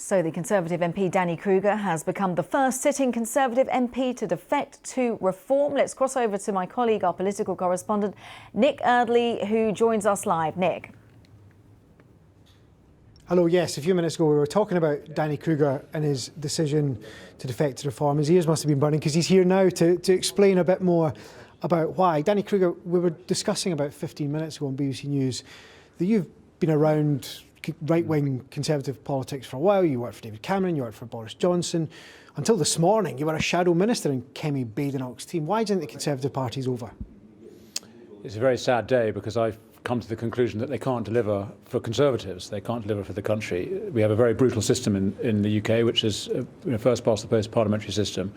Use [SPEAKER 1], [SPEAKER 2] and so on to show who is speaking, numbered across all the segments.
[SPEAKER 1] So the Conservative MP Danny Kruger has become the first sitting Conservative MP to defect to Reform. Let's cross over to my colleague, our political correspondent, Nick Eardley, who joins us live. Nick.
[SPEAKER 2] Hello, yes, a few minutes ago we were talking about Danny Kruger and his decision to defect to Reform. His ears must have been burning because he's here now to explain a bit more about why. Danny Kruger, we were discussing about 15 minutes ago on BBC News that you've been around right-wing Conservative politics for a while. You worked for David Cameron, you worked for Boris Johnson. Until this morning, you were a shadow minister in Kemi Badenoch's team. Why do you think the Conservative Party's over?
[SPEAKER 3] It's a very sad day because I've come to the conclusion that they can't deliver for Conservatives. They can't deliver for the country. We have a very brutal system in the UK, which is a first past the post parliamentary system.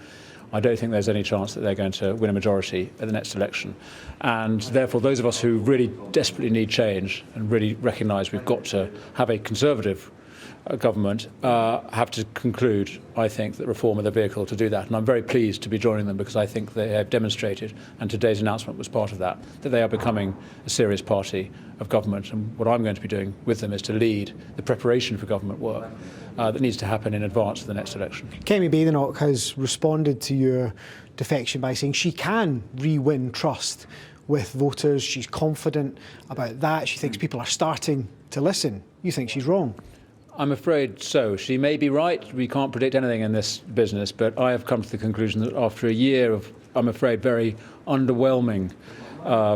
[SPEAKER 3] I don't think there's any chance that they're going to win a majority at the next election. And therefore, those of us who really desperately need change and really recognise we've got to have a Conservative government have to conclude, I think, that Reform are the vehicle to do that. And I'm very pleased to be joining them because I think they have demonstrated, and today's announcement was part of that they are becoming a serious party of government. And what I'm going to be doing with them is to lead the preparation for government work that needs to happen in advance of the next election.
[SPEAKER 2] Kemi Badenoch has responded to your defection by saying she can re-win trust with voters. She's confident about that. She thinks people are starting to listen. You think she's wrong?
[SPEAKER 3] I'm afraid so. She may be right. We can't predict anything in this business, but I have come to the conclusion that after a year of, I'm afraid, very underwhelming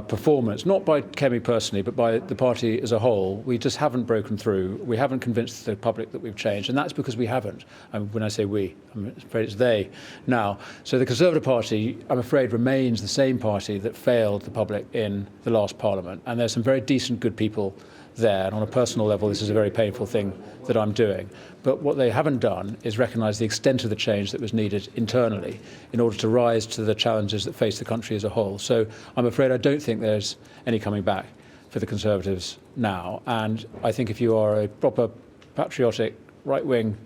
[SPEAKER 3] performance, not by Kemi personally, but by the party as a whole, we just haven't broken through. We haven't convinced the public that we've changed, and that's because we haven't. When I say we, I'm afraid it's they now. So the Conservative Party, I'm afraid, remains the same party that failed the public in the last Parliament, and there's some very decent, good people there, and on a personal level this is a very painful thing that I'm doing. But what they haven't done is recognise the extent of the change that was needed internally in order to rise to the challenges that face the country as a whole. So I'm afraid I don't think there's any coming back for the Conservatives now, and I think if you are a proper patriotic right-wing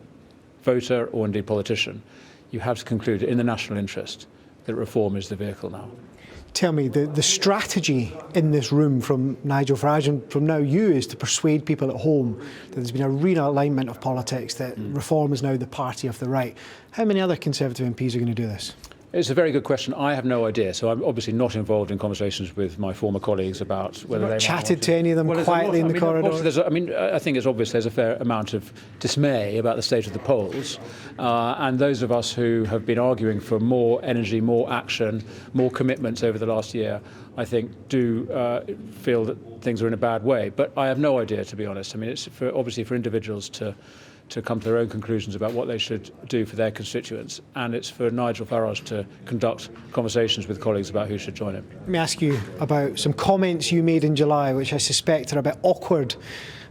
[SPEAKER 3] voter or indeed politician, you have to conclude in the national interest that Reform is the vehicle now.
[SPEAKER 2] Tell me, the strategy in this room from Nigel Farage and from now you is to persuade people at home that there's been a realignment of politics, that Reform is now the party of the right. How many other Conservative MPs are going to do this?
[SPEAKER 3] It's a very good question. I have no idea. So I'm obviously not involved in conversations with my former colleagues about whether they
[SPEAKER 2] chatted to any of them quietly in the corridor.
[SPEAKER 3] I think it's obvious there's a fair amount of dismay about the state of the polls, and those of us who have been arguing for more energy, more action, more commitments over the last year, I think do feel that things are in a bad way. But I have no idea, to be honest. I mean, it's obviously for individuals to come to their own conclusions about what they should do for their constituents, and it's for Nigel Farage to conduct conversations with colleagues about who should join him.
[SPEAKER 2] Let me ask you about some comments you made in July, which I suspect are a bit awkward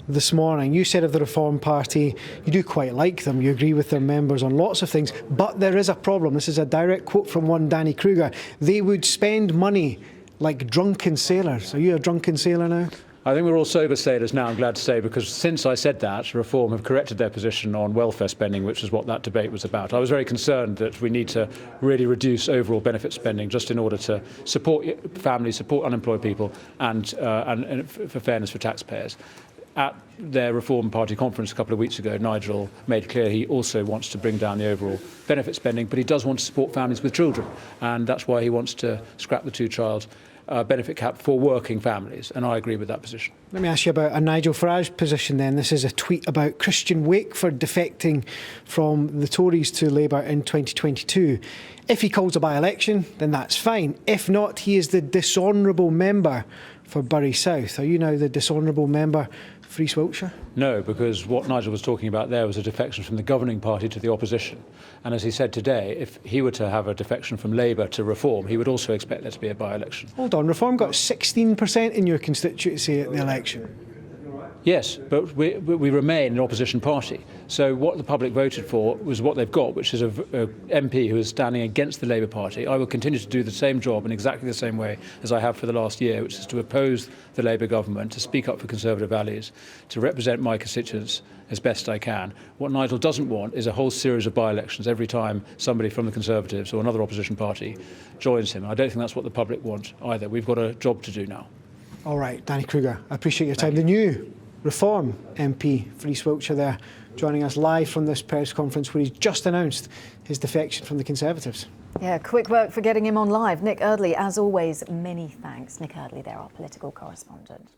[SPEAKER 2] this morning. You said of the Reform Party, you do quite like them, you agree with their members on lots of things, but there is a problem. This is a direct quote from one Danny Kruger. They would spend money like drunken sailors. Are you a drunken sailor now?
[SPEAKER 3] I think we're all sober sailors now, I'm glad to say, because since I said that, Reform have corrected their position on welfare spending, which is what that debate was about. I was very concerned that we need to really reduce overall benefit spending just in order to support families, support unemployed people, and for fairness for taxpayers. At their Reform Party conference a couple of weeks ago, Nigel made clear he also wants to bring down the overall benefit spending, but he does want to support families with children, and that's why he wants to scrap the two-child benefit cap for working families, and I agree with that position.
[SPEAKER 2] Let me ask you about a Nigel Farage position then. This is a tweet about Christian Wakeford defecting from the Tories to Labour in 2022. If he calls a by-election, then that's fine. If not, he is the dishonourable member for Bury South. Are you now the dishonourable member for East Wiltshire?
[SPEAKER 3] No, because what Nigel was talking about there was a defection from the governing party to the opposition. And as he said today, if he were to have a defection from Labour to Reform, he would also expect there to be a by-election.
[SPEAKER 2] Hold on, Reform got 16% in your constituency at the election.
[SPEAKER 3] Yes, but we remain an opposition party. So what the public voted for was what they've got, which is a MP who is standing against the Labour Party. I will continue to do the same job in exactly the same way as I have for the last year, which is to oppose the Labour government, to speak up for Conservative values, to represent my constituents as best I can. What Nigel doesn't want is a whole series of by-elections every time somebody from the Conservatives or another opposition party joins him. I don't think that's what the public want either. We've got a job to do now.
[SPEAKER 2] All right, Danny Kruger, I appreciate your time. The new Reform MP for East Wiltshire there. joining us live from this press conference where he's just announced his defection from the Conservatives.
[SPEAKER 1] Yeah, quick work for getting him on live. Nick Eardley, as always, many thanks. Nick Eardley there, our political correspondent.